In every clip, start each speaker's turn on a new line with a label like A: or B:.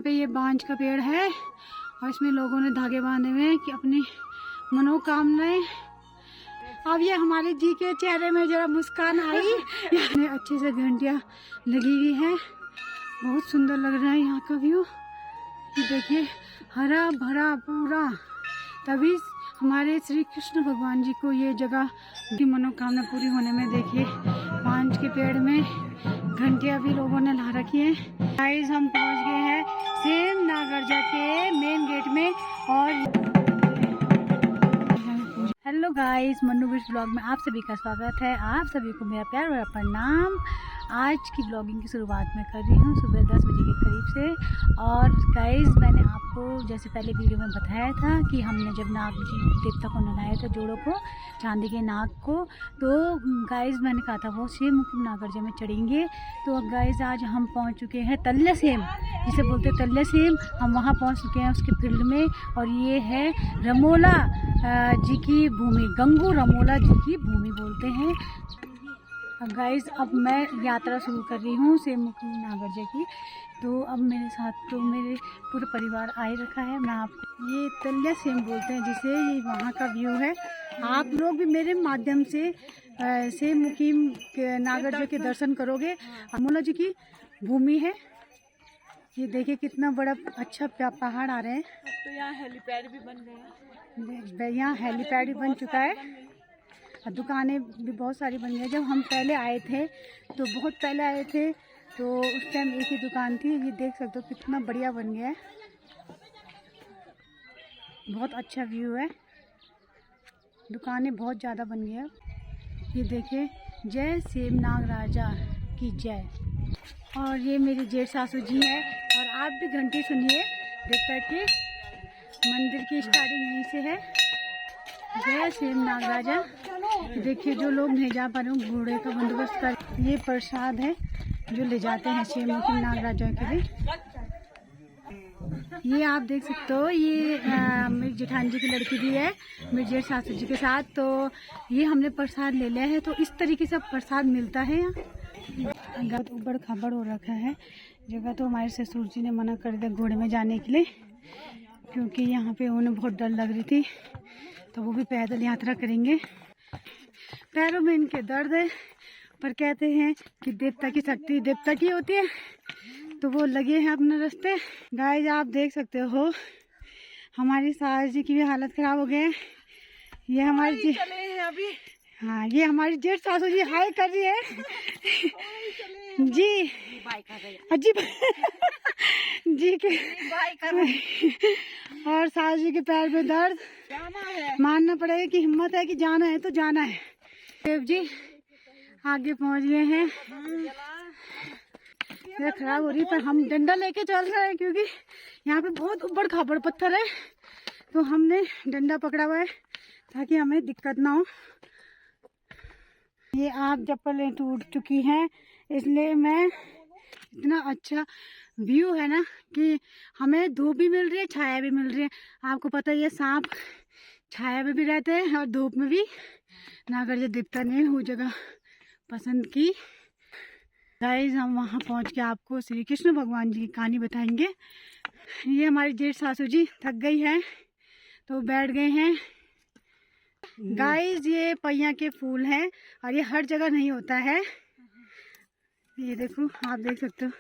A: पे ये बांज का पेड़ है और इसमें लोगों ने धागे बांधे हुए हैं कि अपनी मनोकामनाएं। अब ये हमारे जी के चेहरे में जरा मुस्कान आई। यहाँ अच्छे से घंटियाँ लगी हुई है, बहुत सुंदर लग रहा है यहाँ का व्यू। ये देखिए हरा भरा पूरा, तभी हमारे श्री कृष्ण भगवान जी को ये जगह की मनोकामना पूरी होने में देखिए बांज के पेड़ में घंटियाँ भी लोगों ने ला रखी है। गाइस हम पहुँच गए हैं सेम नागरजा के मेन गेट में। और hello guys, Mannu bits blog में आप सभी का स्वागत है। आप सभी को मेरा प्यार भरा प्रणाम। आज की ब्लॉगिंग की शुरुआत मैं कर रही हूँ सुबह 10 बजे के करीब से। और गाइस मैंने आपको जैसे पहले वीडियो में बताया था कि हमने जब नाग जी देवता को नहलाया था, जोड़ों को, चांदी के नाग को, तो गाइस मैंने कहा था वो सेम मुखी नागरजा में चढ़ेंगे। तो अब गाइस आज हम पहुँच चुके हैं तल्लेसेम, जिसे बोलते हैं तल्लेसेम। हम वहाँ पहुँच चुके हैं उसके फील्ड में। और ये है रमोला जी की भूमि, गंगू रमोला जी की भूमि बोलते हैं। गाइस अब मैं यात्रा शुरू कर रही हूँ सेम मुखी नागरजा की। तो अब मेरे साथ तो मेरे पूरा परिवार आए रखा है। मैं आपको ये तल्लेसेम बोलते हैं जिसे, ये वहाँ का व्यू है। आप लोग भी मेरे माध्यम से सेम मुखी नागरजा के दर्शन करोगे। रमोला जी की भूमि है। ये देखिए कितना बड़ा अच्छा पहाड़ आ रहे हैं।
B: तो यहाँ हेलीपैड भी बन गए हैं।
A: यहाँ हेलीपैड भी बन चुका है, दुकानें भी बहुत सारी बन गई। जब हम पहले आए थे, तो बहुत पहले आए थे, तो उस टाइम एक ही दुकान थी। ये देख सकते हो कितना बढ़िया बन गया है, बहुत अच्छा व्यू है। दुकानें बहुत ज़्यादा बन गई है। ये देखिए, जय सेम नागराजा की जय। और ये मेरी जेठ सासू जी है। और आप भी घंटी सुनिए, देवता के मंदिर की स्टार्टिंग यहीं से है। जय सेम नागराजा। देखिए जो लोग नहीं जा पा रहे हैं घोड़े का बंदोबस्त कर, ये प्रसाद है जो ले जाते हैं सेम मुखी नागराजा के लिए। ये आप देख सकते हो, ये मेरी जेठानी जी की लड़की भी है मेरी जेठ सासू जी के साथ। तो ये हमने प्रसाद ले लिया है। तो इस तरीके से प्रसाद मिलता है यहाँ। बहुत उबड़ खाबड़ हो रखा है जगह। तो हमारे ससुर जी ने मना कर दिया घोड़े में जाने के लिए, क्योंकि यहाँ पे उन्हें बहुत डर लग रही थी। तो वो भी पैदल यात्रा करेंगे। पैरों में इनके दर्द है, पर कहते हैं कि देवता की शक्ति देवता की होती है, तो वो लगे हैं अपने रास्ते। गाइस आप देख सकते हो हमारी सास जी की भी हालत खराब हो गई है। ये हमारी जी
B: अभी,
A: हाँ, ये हमारी जेठ सासू जी हाय कर रही है जी। अजीब जी के और सास जी के पैर में दर्द, मानना पड़ेगा कि हिम्मत है कि जाना है तो जाना है। देव जी आगे पहुंच गए हैं। ये खराब हो रही, पर हम डंडा लेके चल रहे हैं क्योंकि यहाँ पे बहुत उबड़ खाबड़ पत्थर है। तो हमने डंडा पकड़ा हुआ है ताकि हमें दिक्कत ना हो। ये आप चप्पलें टूट चुकी हैं, इसलिए मैं, इतना अच्छा व्यू है ना कि हमें धूप भी मिल रही है, छाया भी मिल रही है। आपको पता ही है सांप छाया में भी रहते हैं और धूप में भी। नागरजा देवता ने वो जगह पसंद की। गाइस हम वहाँ पहुँच के आपको श्री कृष्ण भगवान जी की कहानी बताएंगे। ये हमारी जेठ सासू जी थक गई है तो बैठ गए हैं। गाइस ये पहिया के फूल हैं और ये हर जगह नहीं होता है। ये देखो, आप देख सकते हो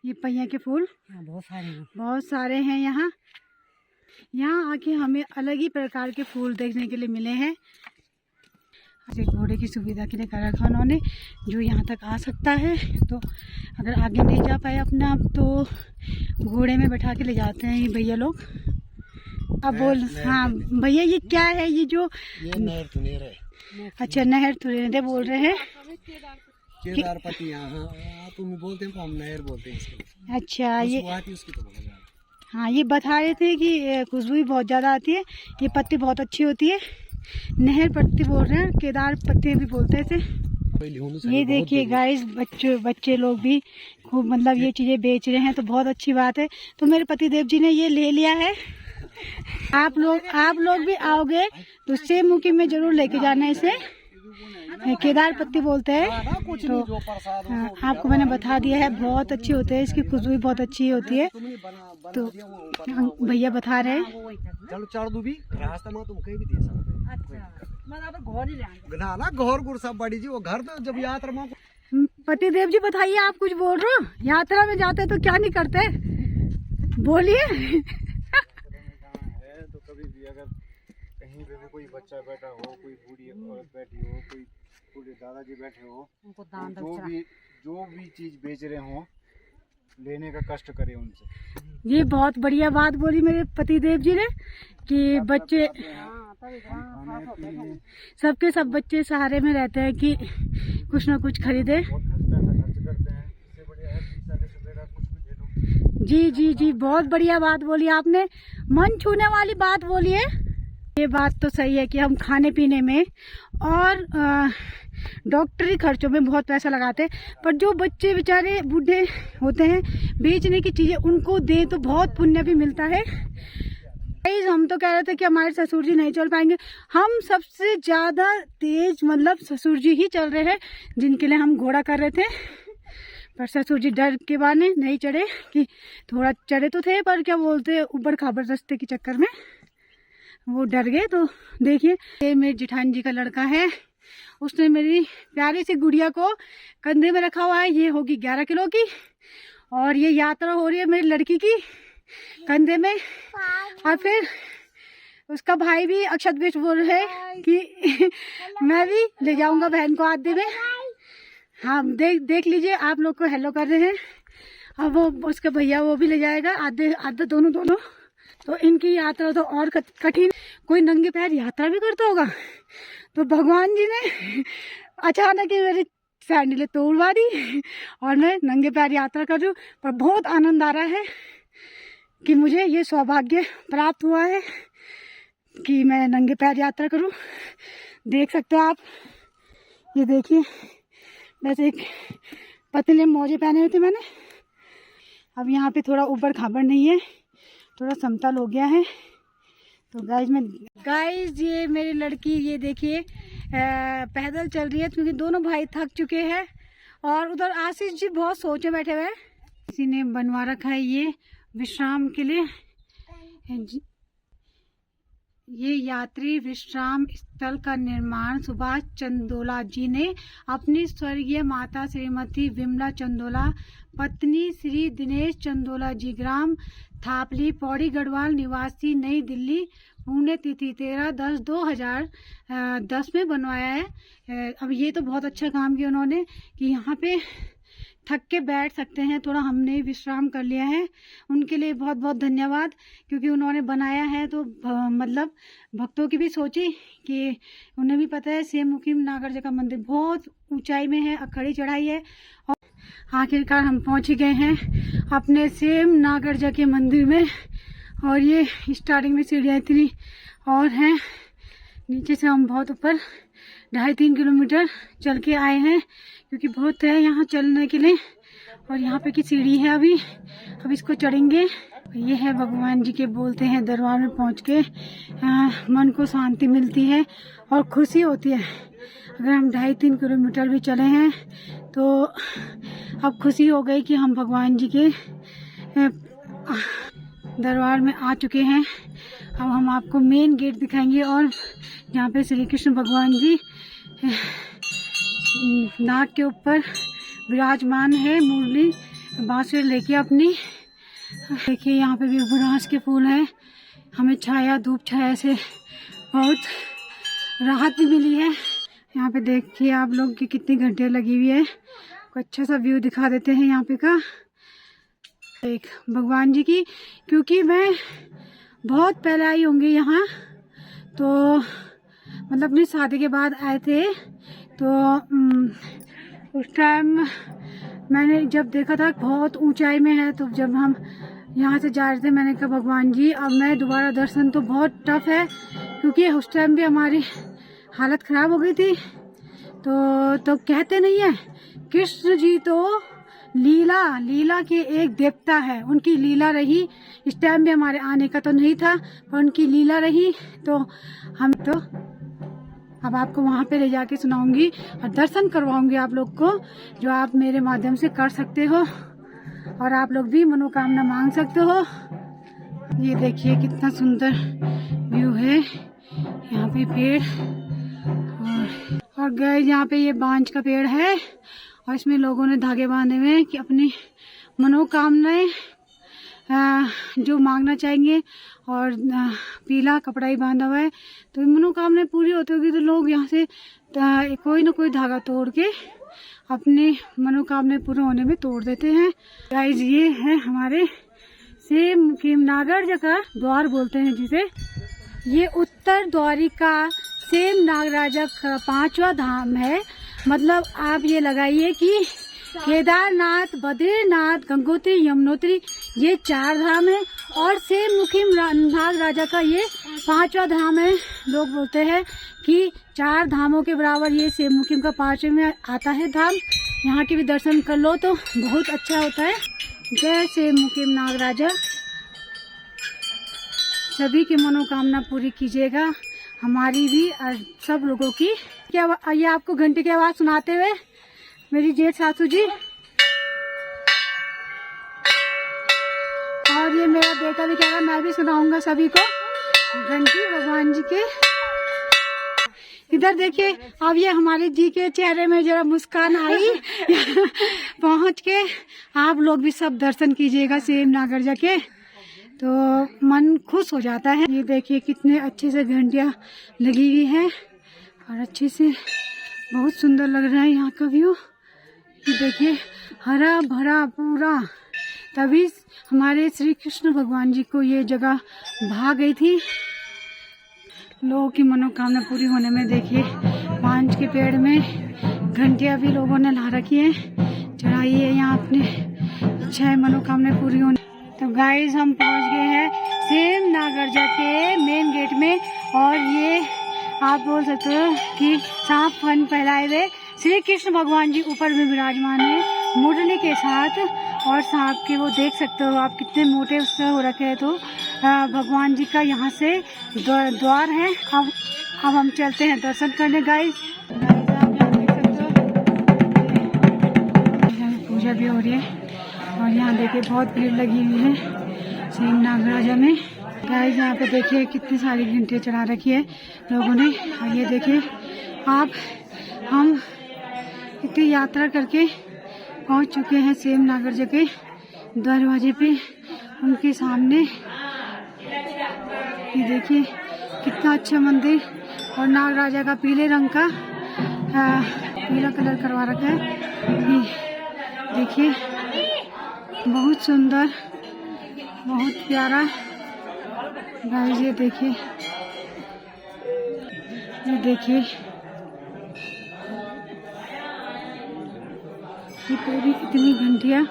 A: ये पहिया के फूल बहुत सारे हैं यहाँ। यहाँ आके हमें अलग ही प्रकार के फूल देखने के लिए मिले हैं। घोड़े की सुविधा के लिए कर रखा उन्होंने, जो यहाँ तक आ सकता है। तो अगर आगे नहीं जा पाए अपना आप, तो घोड़े में बैठा के ले जाते हैं ये भैया लोग। अब बोल, हाँ भैया ये क्या है? ये जो
C: नहर तुनेर है।
A: अच्छा, नहर तुनेर बोल रहे हैं।
C: केदारपति यहाँ तुम बोलते हैं, हम नहर बोलते हैं इसको।
A: अच्छा, ये
C: उसकी तो बोला जाए।
A: हाँ, ये बता रहे थे कि खुशबू भी बहुत ज़्यादा आती है, ये पत्ती बहुत अच्छी होती है। नहर पत्ती बोल रहे हैं, केदार पत्ती भी बोलते थे। ये देखिए गाइस, बच्चे लोग भी खूब मतलब ये चीज़ें बेच रहे हैं, तो बहुत अच्छी बात है। तो मेरे पति देव जी ने ये ले लिया है। आप लोग भी आओगे तो सेम मुखी में जरूर लेके जाना है इसे। केदार पत्ती बोलते हैं।
C: हाँ, ना कुछ
A: तो
C: नहीं, जो प्रसाद हो,
A: हाँ,
C: जो
A: आपको मैंने बता दिया है, बहुत अच्छी होती है, इसकी खुशबू भी बहुत अच्छी होती है।
C: तुमने बना
A: तो
C: दिया वो ऊपर
A: भैया बता रहे हैं।
C: चल चढ़ दू भी रास्ता में तुम कहीं भी दे सकते
B: अच्छा मैं तो घर ही ले
C: ना ना घर गुर सब बड़ी जी वो घर तो जब यात्रा में
A: पति देव जी बताइए, आप कुछ बोल रहे हो? यात्रा में जाते तो क्या नहीं करते, बोलिए।
D: है तो कभी भी अगर कहीं पे भी कोई बच्चा बैठा हो, कोई बूढ़ी औरत बैठी हो, कोई बूढ़े दादाजी बैठे हो,
B: उनको दान
D: तो जो भी चीज बेच रहे हो लेने का कष्ट करे उनसे।
A: ये बहुत बढ़िया बात बोली मेरे पति देव जी ने कि बच्चे
D: खाने पीने
A: सबके सब बच्चे सहारे में रहते हैं कि कुछ ना कुछ खरीदे।
D: बहुत पैसा खर्च करते हैं, इससे बढ़िया है 20-40 रुपए का कुछ भी दे दो।
A: जी जी जी, बहुत बढ़िया बात बोली आपने, मन छूने वाली बात बोली है। ये बात तो सही है कि हम खाने पीने में और डॉक्टरी खर्चों में बहुत पैसा लगाते हैं, पर जो बच्चे बेचारे बूढ़े होते हैं बेचने की चीज़ें उनको दे तो बहुत पुण्य भी मिलता है। हम तो कह रहे थे कि हमारे ससुर जी नहीं चल पाएंगे, हम सबसे ज़्यादा तेज मतलब ससुर जी ही चल रहे हैं, जिनके लिए हम घोड़ा कर रहे थे, पर ससुर जी डर के बहाने नहीं चढ़े। कि थोड़ा चढ़े तो थे, पर क्या बोलते ऊबड़ खाबड़ रास्ते के चक्कर में वो डर गए। तो देखिए, ये मेरे जेठानी जी का लड़का है, उसने मेरी प्यारी सी गुड़िया को कंधे में रखा हुआ है। ये होगी 11 किलो की, और ये यात्रा हो रही है मेरी लड़की की कंधे में। और फिर उसका भाई भी अक्षत बीच बोल रहे हैं कि मैं भी ले जाऊंगा बहन को आधे में। हाँ, देख लीजिए, आप लोग को हेलो कर रहे हैं। अब वो उसका भैया वो भी ले जाएगा आधे आधे, दोनों। तो इनकी यात्रा तो और कठिन। कोई नंगे पैर यात्रा भी करता होगा। तो भगवान जी ने अचानक ही मेरी सैंडलें तोड़वा दी और मैं नंगे पैर यात्रा कर रही हूँ। पर बहुत आनंद आ रहा है कि मुझे ये सौभाग्य प्राप्त हुआ है कि मैं नंगे पैर यात्रा करूं। देख सकते हो आप, ये देखिए, वैसे एक पतले मोजे पहने हुए थे मैंने। अब यहाँ पे थोड़ा ऊबड़ खाबड़ नहीं है, थोड़ा समतल हो गया है। तो गाइज ये मेरी लड़की, ये देखिए पैदल चल रही है क्योंकि दोनों भाई थक चुके हैं। और उधर आशीष जी बहुत सोचे बैठे हुए हैं। किसी ने बनवा रखा है ये विश्राम के लिए। ये यात्री विश्राम स्थल का निर्माण सुभाष चंदोला जी ने अपनी स्वर्गीय माता श्रीमती विमला चंदोला, पत्नी श्री दिनेश चंदोला जी, ग्राम थापली, पौड़ी गढ़वाल निवासी, नई दिल्ली, पुण्यतिथि 13/10/2010 में बनवाया है। अब ये तो बहुत अच्छा काम किया उन्होंने कि यहाँ पे थक के बैठ सकते हैं, थोड़ा हमने विश्राम कर लिया है। उनके लिए बहुत बहुत धन्यवाद, क्योंकि उन्होंने बनाया है तो मतलब भक्तों की भी सोची कि उन्हें भी पता है सेम मुखीम नागरजा का मंदिर बहुत ऊंचाई में है, अखड़ी चढ़ाई है। और आखिरकार हम पहुंच गए हैं अपने सेम नागरजा के मंदिर में। और ये स्टार्टिंग में सीढ़ियाँ इतनी और हैं, नीचे से हम बहुत ऊपर 2.5-3 किलोमीटर चल के आए हैं, क्योंकि बहुत है यहाँ चलने के लिए। और यहाँ पे की सीढ़ी है, अब इसको चढ़ेंगे। ये है भगवान जी के बोलते हैं दरबार में पहुँच के मन को शांति मिलती है और खुशी होती है। अगर हम 2.5-3 किलोमीटर भी चले हैं तो अब खुशी हो गई कि हम भगवान जी के दरबार में आ चुके हैं। अब हम आपको मेन गेट दिखाएंगे और जहाँ पे श्री कृष्ण भगवान जी नाग के ऊपर विराजमान है, मुरली बांसुरी लेके अपनी। देखिए यहाँ पे भी बुरांस के फूल हैं। हमें छाया, धूप छाया से बहुत राहत भी मिली है। यहाँ पे देखिए आप लोग की कितनी घंटियाँ लगी हुई है। को अच्छा सा व्यू दिखा देते हैं यहाँ पे का एक भगवान जी की, क्योंकि मैं बहुत पहले आई होंगी यहाँ, तो मतलब अपनी शादी के बाद आए थे। तो उस टाइम मैंने जब देखा था बहुत ऊंचाई में है, तो जब हम यहाँ से जा रहे थे मैंने कहा भगवान जी अब मैं दोबारा दर्शन तो बहुत टफ है, क्योंकि उस टाइम भी हमारी हालत ख़राब हो गई थी। तो कहते नहीं है कृष्ण जी तो लीला के एक देवता है, उनकी लीला रही। इस टाइम भी हमारे आने का तो नहीं था, पर उनकी लीला रही। तो हम तो अब आपको वहाँ पे ले जाके सुनाऊंगी और दर्शन करवाऊंगी आप लोग को, जो आप मेरे माध्यम से कर सकते हो और आप लोग भी मनोकामना मांग सकते हो। ये देखिए कितना सुंदर व्यू है, यहाँ पे पेड़ और गए यहाँ पे ये बांज का पेड़ है और इसमें लोगों ने धागे बांधे हुए हैं कि अपनी मनोकामनाएं जो मांगना चाहेंगे और पीला कपड़ा ही बांधा हुआ है, तो मनोकामनाएं पूरी होती होगी तो लोग यहाँ से कोई ना कोई धागा तोड़ के अपने मनोकामनाएं पूरे होने में तोड़ देते हैं। गाइस ये है हमारे सेम मुखिम नागराजा का द्वार बोलते हैं जिसे, ये उत्तर द्वारिका सेम नागराजा का 5वां धाम है। मतलब आप ये लगाइए कि केदारनाथ, बद्रीनाथ, गंगोत्री, यमुनोत्री ये 4 धाम है और सेम मुखिम नागराजा का ये 5वां धाम है। लोग बोलते हैं कि 4 धामों के बराबर ये सेम मुखिम का 5वें में आता है धाम। यहाँ के भी दर्शन कर लो तो बहुत अच्छा होता है। जय सेम मुखिम नागराजा। सभी की मनोकामना पूरी कीजिएगा, हमारी भी और सब लोगों की। क्या ये आपको घंटे की आवाज़ सुनाते हुए मेरी जेठ सासू जी और ये मेरा बेटा भी कह रहा मैं भी सुनाऊंगा सभी को घंटी भगवान जी के। इधर देखिए, अब ये हमारे जी के चेहरे में जरा मुस्कान आई पहुंच के। आप लोग भी सब दर्शन कीजिएगा सेम नागराजा के, तो मन खुश हो जाता है। ये देखिए कितने अच्छे से घंटियाँ लगी हुई है और अच्छे से बहुत सुंदर लग रहा है यहाँ का व्यू। ये देखिए हरा भरा पूरा, तभी हमारे श्री कृष्ण भगवान जी को ये जगह भा गई थी लोगों की मनोकामना पूरी होने में। देखिए पांच के पेड़ में घंटियाँ भी लोगों ने ला रखी है, चढ़ाई है यहाँ अपने इच्छाएं मनोकामना पूरी होने। तो गाइस हम पहुँच गए हैं सेम नागराजा के मेन गेट में और ये आप बोल सकते हो कि सांप फन फैलाए हुए श्री कृष्ण भगवान जी ऊपर में विराजमान है मुरली के साथ, और सांप के वो देख सकते हो आप कितने मोटे उससे हो रखे हैं। तो भगवान जी का यहाँ से द्वार है। अब हम चलते हैं दर्शन करने। गाइस आप यहाँ देख सकते हो पूजा भी हो रही है और यहाँ देखिए बहुत भीड़ लगी हुई है सेम नागराजा में। गाइस यहाँ पे देखिए कितनी सारी घंटियाँ चढ़ा रखी है लोगों ने। और ये देखिए हम इतनी यात्रा करके पहुँच चुके हैं सेम नागराजा के दरवाजे पे, उनके सामने। ये देखिए कितना अच्छा मंदिर और नागराजा का पीले रंग का पीला कलर करवा रखा है। ये देखिए बहुत सुंदर, बहुत प्यारा। गाइस ये देखिए ये पूरी इतनी घंटियाँ,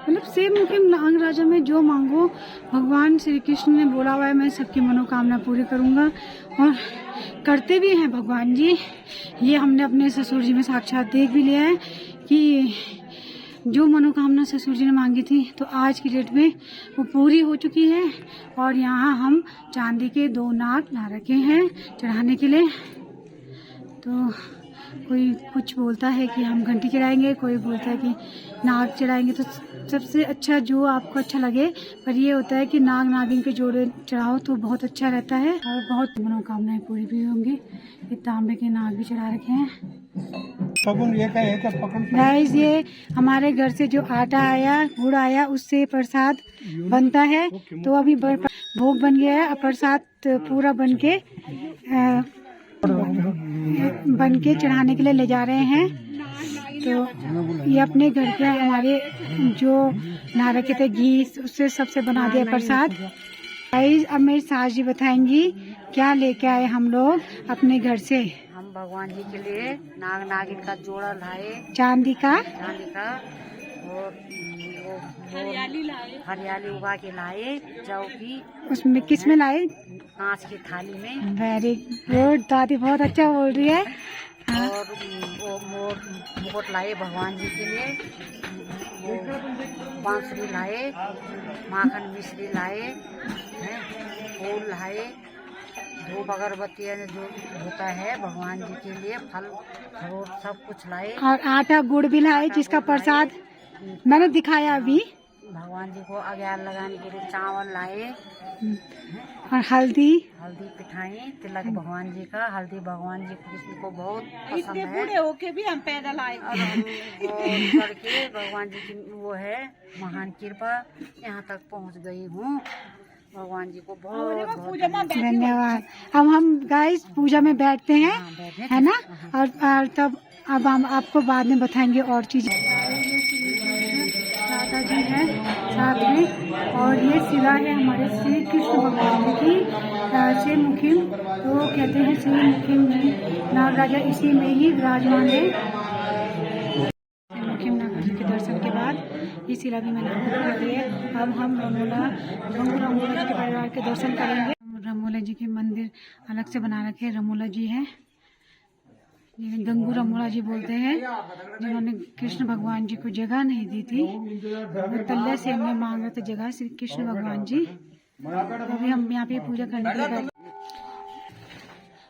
A: मतलब सेम मुखिम नागराजा में जो मांगो भगवान श्री कृष्ण ने बोला हुआ है मैं सबकी मनोकामना पूरी करूँगा और करते भी हैं भगवान जी। ये हमने अपने ससुर जी में साक्षात देख भी लिया है कि जो मनोकामना ससुर जी ने मांगी थी तो आज की डेट में वो पूरी हो चुकी है। और यहाँ हम चांदी के 2 नाग ला रखे हैं चढ़ाने के लिए। तो कोई कुछ बोलता है कि हम घंटी चढ़ाएंगे, कोई बोलता है कि नाग चढ़ाएंगे। तो सबसे अच्छा जो आपको अच्छा लगे, पर ये होता है कि नाग नागिन के जोड़े चढ़ाओ तो बहुत अच्छा रहता है और बहुत मनोकामनाएं पूरी भी होंगी। ये तांबे के नाग भी चढ़ा रखे हैं। गाइस ये हमारे घर से जो आटा आया, गुड़ आया, उससे प्रसाद बनता है। तो अभी भोग बन गया है, प्रसाद पूरा बन के चढ़ाने के लिए ले जा रहे हैं। तो ये अपने घर के हमारे जो ला रखे थे घी, उससे सबसे बना दिया प्रसाद। गाइस अब मेरी सास जी बताएंगी क्या लेके आए हम लोग अपने घर से।
B: हम भगवान जी के लिए नाग नागिन का जोड़ा लाए,
A: चांदी का
B: और हरियाली उगा के लाए, चौकी
A: उसमें किस में लाए?
B: कांच की थाली में।
A: वेरी गुड, दादी बहुत अच्छा बोल रही है।
B: और वो मुकुट लाए भगवान जी के लिए, वो बांसुरी लाए, माखन मिश्री लाए, फूल लाए, धूप अगरबत्ती जो होता है भगवान जी के लिए, फल फ्रूट सब कुछ लाए।
A: और आटा गुड़ भी लाए जिसका प्रसाद मैंने दिखाया अभी।
B: भगवान जी को अग्यार लगाने के लिए चावल लाए
A: और हल्दी
B: पिठाई, तिलक भगवान जी का। हल्दी भगवान जी कृष्ण को बहुत पसंद है।
E: बूढ़े होके भी हम पैदल आए।
B: और हम वो करके भगवान जी की वो है महान कृपा, यहाँ तक पहुँच गई हूँ। भगवान जी को बहुत बहुत
A: धन्यवाद। अब हम गाइस पूजा में बैठते हैं, है ना? और तब अब हम आपको बाद में बताएंगे और चीजें। राधा जी है साथ में, और ये शिला है हमारे श्री कृष्ण भगवान जी की, श्री मुखिम। तो कहते हैं श्री मुखिम जी नागराजा इसी में ही विराजमान है। मुखिम नागराजा के दर्शन के बाद ये शिला भी मैंने आपको दिखा दी है। अब हम गंगू रमोला जी के परिवार के दर्शन करेंगे। रमोला जी के मंदिर अलग से बना रखे हैं। रमोला जी है, ये गंगू रमोला जी बोलते हैं, जिन्होंने कृष्ण भगवान जी को जगह नहीं दी थी। वो तल्ले से हमने मांग रहे थे जगह श्री कृष्ण भगवान जी। अभी हम यहाँ पे पूजा करने के लिए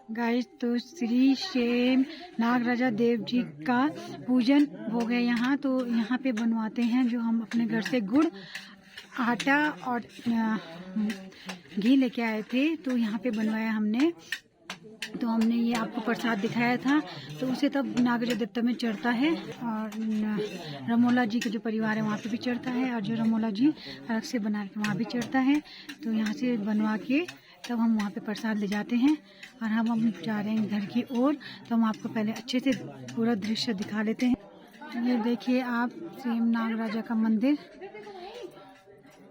A: गाइस, तो श्री शेम नागराजा देव जी का पूजन हो गया यहाँ। तो यहाँ पे बनवाते हैं जो हम अपने घर से गुड़, आटा और घी लेके आए थे, तो यहाँ पे बनवाया हमने। तो हमने ये आपको प्रसाद दिखाया था, तो उसे तब नागराजा देवता में चढ़ता है, और रमोला जी का जो परिवार है वहाँ पे भी चढ़ता है, और जो रमोला जी अलग से बना के वहाँ भी चढ़ता है। तो यहाँ से बनवा के तब हम वहाँ पे प्रसाद ले जाते हैं, और हम जा रहे हैं घर की ओर। तो हम आपको पहले अच्छे से पूरा दृश्य दिखा लेते हैं। ये देखिए आप सेम नागराजा का मंदिर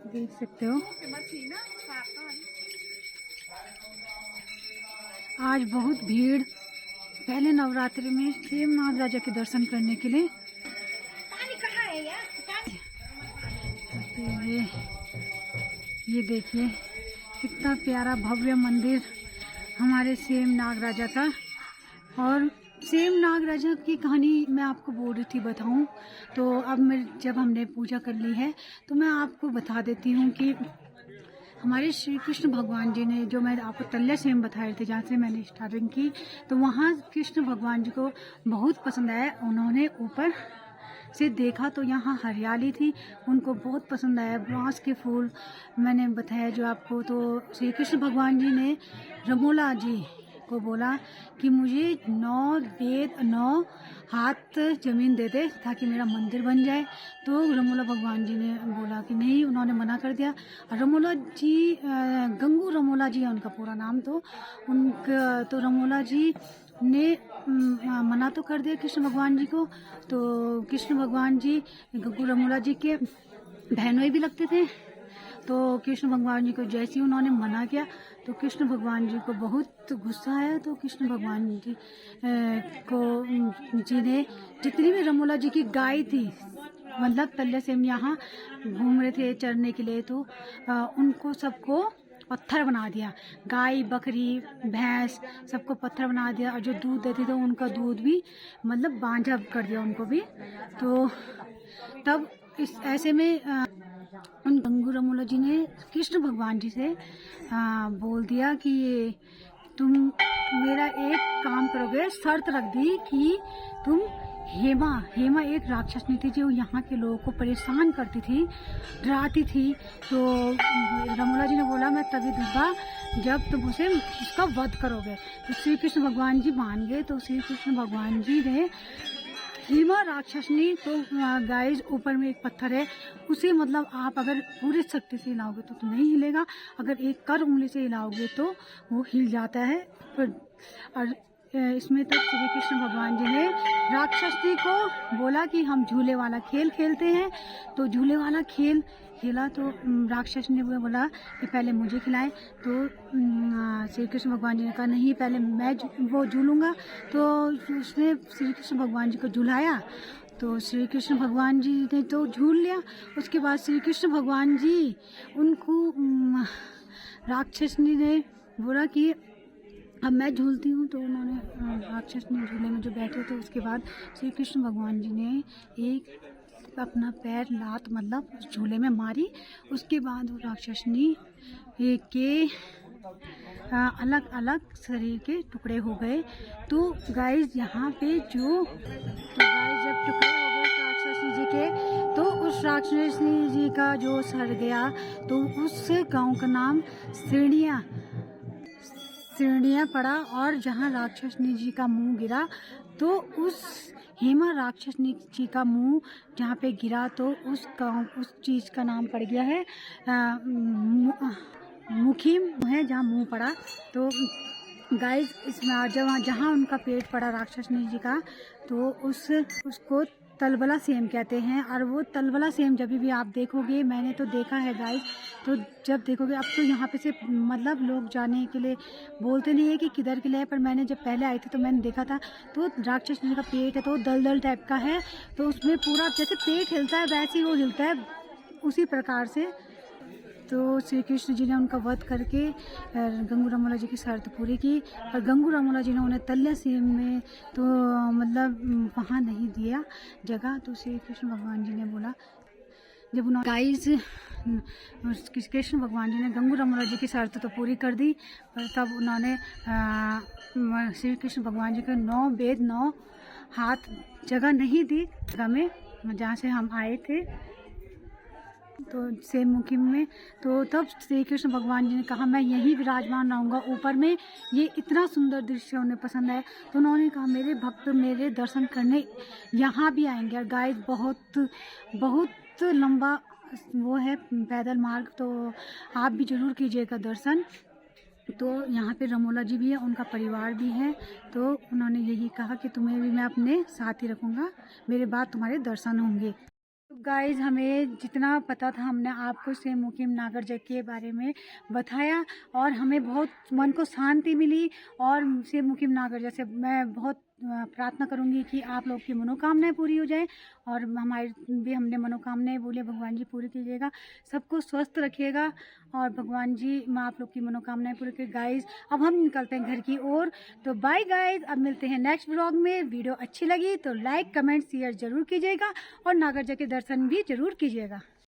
A: देख सकते हो। आज बहुत भीड़ पहले नवरात्रि में सेम नागराजा के दर्शन करने के लिए। ये देखिए कितना प्यारा भव्य मंदिर हमारे सेम नागराजा का। और सेम नागराजा की कहानी मैं आपको बोल रही थी बताऊं, तो अब जब हमने पूजा कर ली है तो मैं आपको बता देती हूँ कि हमारे श्री कृष्ण भगवान जी ने, जो मैं आपको तल्ले सेम बता रहे थे जहाँ से मैंने स्टार्टिंग की, तो वहाँ कृष्ण भगवान जी को बहुत पसंद आया। उन्होंने ऊपर से देखा तो यहाँ हरियाली थी, उनको बहुत पसंद आया। बांस के फूल मैंने बताया जो आपको। तो श्री कृष्ण भगवान जी ने रमोला जी को बोला कि मुझे 9 हाथ जमीन दे दे ताकि मेरा मंदिर बन जाए। तो रमोला भगवान जी ने बोला कि नहीं, उन्होंने मना कर दिया। रमोला जी गंगू रमोला जी है उनका पूरा नाम। तो उनका तो रमोला जी ने मना तो कर दिया कृष्ण भगवान जी को। तो कृष्ण भगवान जी गंगू रमोला जी के बहनोई भी लगते थे। तो कृष्ण भगवान जी को जैसे ही उन्होंने मना किया तो कृष्ण भगवान जी को बहुत गुस्सा आया। तो कृष्ण भगवान जी ने जितनी भी रमोला जी की गाय थी, मतलब पहले से हम यहाँ घूम रहे थे चरने के लिए, तो उनको सबको पत्थर बना दिया। गाय, बकरी, भैंस सबको पत्थर बना दिया, और जो दूध देती तो उनका दूध भी मतलब बांझा कर दिया उनको भी। तो तब इस ऐसे में उन गंगू रमोला जी ने कृष्ण भगवान जी से बोल दिया कि तुम मेरा एक काम करोगे। शर्त रख दी कि तुम हेमा एक राक्षसनी थी जो यहाँ के लोगों को परेशान करती थी, डराती थी। तो रमोला जी ने बोला मैं तभी दूंगा जब तुम उसे उसका वध करोगे। तो श्री कृष्ण भगवान जी मान गए। तो श्री कृष्ण भगवान जी ने हेमा राक्षसनी, तो गाइस ऊपर में एक पत्थर है, उसे मतलब आप अगर पूरे शक्ति से हिलाओगे तो नहीं हिलेगा, अगर एक कर उंगली से हिलाओगे तो वो हिल जाता है। और इसमें तब श्री कृष्ण भगवान जी ने राक्षसनी को बोला कि हम झूले वाला खेल खेलते हैं। तो झूले वाला खेल खेला तो राक्षस ने बोला कि पहले मुझे खिलाएं। तो श्री कृष्ण भगवान जी ने कहा नहीं, पहले मैं वो झूलूंगा। तो उसने श्री कृष्ण भगवान जी को झुलाया। तो श्री कृष्ण भगवान जी ने तो झूल लिया। उसके बाद श्री कृष्ण भगवान जी उनको राक्षसनी ने बोला कि अब मैं झूलती हूँ। तो उन्होंने राक्षसनी झूले में जो बैठे थे, उसके बाद श्री कृष्ण भगवान जी ने एक अपना पैर लात मतलब झूले में मारी। उसके बाद वो राक्षसनी के अलग अलग शरीर के टुकड़े हो गए। तो गाइस यहाँ पे जो गाइस जब टुकड़े हो गए राक्षसी जी के, तो उस राक्षसी जी का जो सर गया, तो उस गांव का नाम सिरनिया पड़ा। और जहाँ राक्षसनी जी का मुंह गिरा, तो उस हेमा राक्षसनी जी का मुंह जहाँ पे गिरा, तो उस चीज़ का नाम पड़ गया है मुखिम है, जहाँ मुंह पड़ा। तो गाइस इसमें जहाँ उनका पेट पड़ा राक्षसनी जी का, तो उसको तलबला सेम कहते हैं। और वो तलबला सेम जब भी आप देखोगे, मैंने तो देखा है गाइस, तो जब देखोगे अब तो यहाँ पे से मतलब लोग जाने के लिए बोलते नहीं है कि किधर के लिए है, पर मैंने जब पहले आई थी तो मैंने देखा था। तो राक्षसनी जी का पेट है तो दलदल टाइप का है, तो उसमें पूरा जैसे पेट हिलता है वैसे ही वो हिलता है, उसी प्रकार से। तो श्री कृष्ण जी ने उनका वध करके गंगू रामोला जी की शर्त पूरी की। और गंगू रामोला जी ने उन्हें तल्या सेम में तो मतलब वहाँ नहीं दिया जगह। तो श्री कृष्ण भगवान जी ने बोला, जब उन्होंने गाइस कृष्ण भगवान जी ने गंगू रामोला जी की शर्त तो पूरी कर दी, पर तब उन्होंने श्री कृष्ण भगवान जी के 9 वेद 9 हाथ जगह नहीं दी जगह में जहाँ से हम आए थे, तो सेम मुखिम में। तो तब श्री कृष्ण भगवान जी ने कहा मैं यहीं विराजमान रहूँगा ऊपर में, ये इतना सुंदर दृश्य उन्हें पसंद है। तो उन्होंने कहा मेरे भक्त मेरे दर्शन करने यहाँ भी आएंगे। और गाइस बहुत लंबा वो है पैदल मार्ग, तो आप भी ज़रूर कीजिएगा दर्शन। तो यहाँ पे रमोला जी भी है, उनका परिवार भी है। तो उन्होंने यही कहा कि तुम्हें भी मैं अपने साथ ही रखूँगा, मेरे बाद तुम्हारे दर्शन होंगे। तो गाइज़ हमें जितना पता था हमने आपको से मुखिम नागर जग के बारे में बताया, और हमें बहुत मन को शांति मिली। और से मुखिम नागर जैसे मैं बहुत प्रार्थना करूंगी कि आप लोग की मनोकामनाएं पूरी हो जाए, और हमारी भी हमने मनोकामनाएं बोले भगवान जी पूरी कीजिएगा, सबको स्वस्थ रखिएगा, और भगवान जी मैं आप लोग की मनोकामनाएं पूरी करिए। गाइज़ अब हम निकलते हैं घर की ओर, तो बाय गाइज़, अब मिलते हैं नेक्स्ट व्लॉग में। वीडियो अच्छी लगी तो लाइक कमेंट शेयर ज़रूर कीजिएगा, और नागर जग के दर्शन भी ज़रूर कीजिएगा।